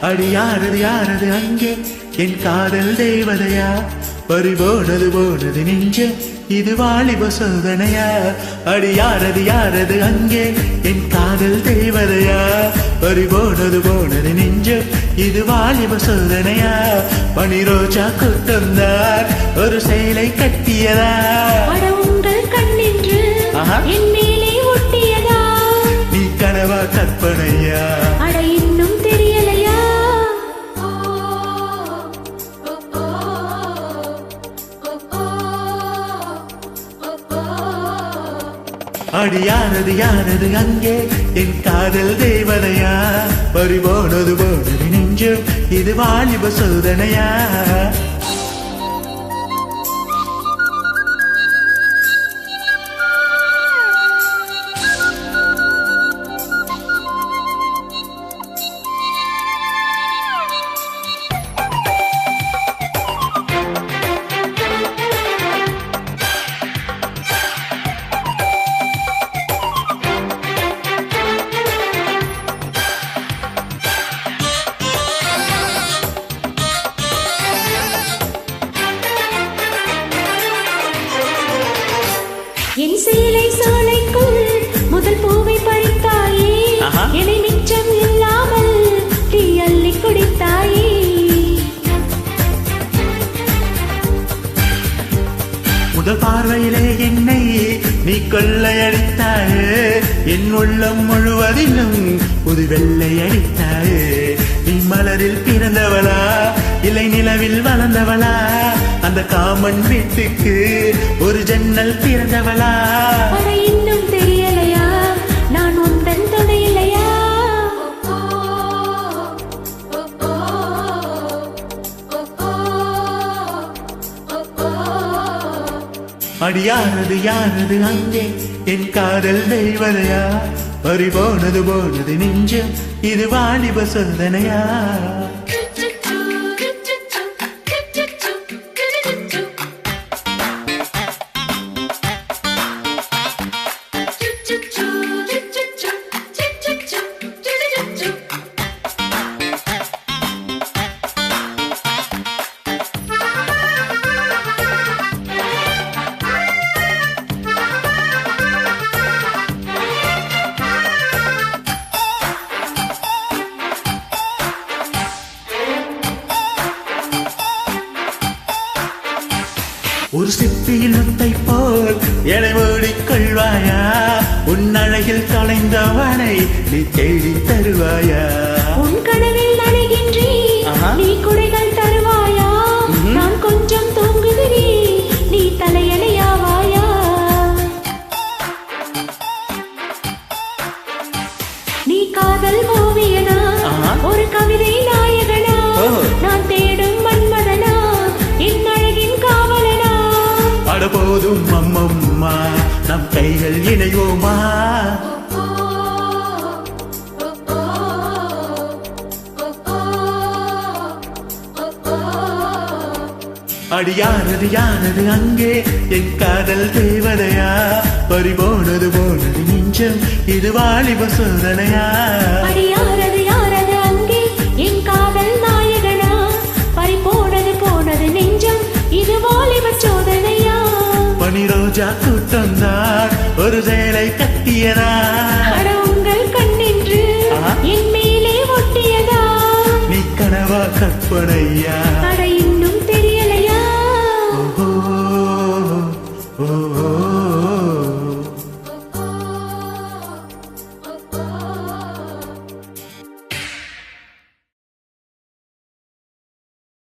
அடி யாரது யாரது அங்கே என் காதல் தேவதையா பறிபோனது போனது நெஞ்ச இது வாலிப சோதனையா அடி யாரது யாரது அங்கே என் காதல் தேவதையா பறிபோனது போனது நெஞ்ச இது வாலிப சோதனையா பனிரோஜா கூட்டம்தான் ஒரு சேலை கட்டியதா உங்கள் கண்ணின்று என் மேலே ஒட்டியதா நீ கனவா கற்பனையா அட இன்னும் தெரியலையா அடி யாரது யாரது அங்கே என் காதல் தேவதையா பறிபோனது போனது நெஞ்சம் இது வாலிப சோதனையா என் சேலை சோலைக்குள் முதல் பூவை பறித்தாயே என்னை மிச்சம் இல்லாமல் தீ அள்ளி குடித்தாயே முதல் பார்வையிலே என்னை நீ கொள்ளையடித்தாயே என் உள்ளம் முழுவதிலும் புது வெள்ளை அடித்தாயே நீ மலரில் பிறந்தவளா இலை நிலவில் வளர்ந்தவளா அந்த காமன் வீட்டுக்கு ஒரு ஜன்னல் பிறந்தவளா அட இன்னும் தெரியலையா நான் உந்தன் துணை இல்லையா அடி யாரது யாரது அங்கே என் காதல் தெய்வதையா பறிபோனது போனது நெஞ்சம் இது வாலிப சோதனையா ஒரு சிப்பியில் முத்தை போல் எடை மூடிக்கொள்வாயா உன் அழகில் தொலைந்தவனை நீ தேடி தருவாயா உன் கனவில் நனைகின்றேன் நீ குடைகள் தருவாயா நான் கொஞ்சம் தூங்குகிறேன் நீ தலையணையாவாயா நீ காதல் ஓவியனா ஒரு கவிதை நாயகனா நான் தேடும் மன்மதனா என் அழகின் காவலனா அட போதும் அம்மம்மா நம் கைகள் இணைவோமா அடி யாரது யாரது அங்கே என் காதல் தேவதையா பறிபோனது போனது நெஞ்சம் இது வாலிப சோதனையா அடி யாரது யாரது அங்கே என் காதல் நாயகனா பறிபோனது போனது நெஞ்சம் இது வாலிப சோதனையா பனிரோஜா கூட்டம்தான் ஒரு சேலை கட்டியதா அட உங்கள் கண்ணின்று என் மேலே ஒட்டியதா நீ கனவா கற்பனையா அட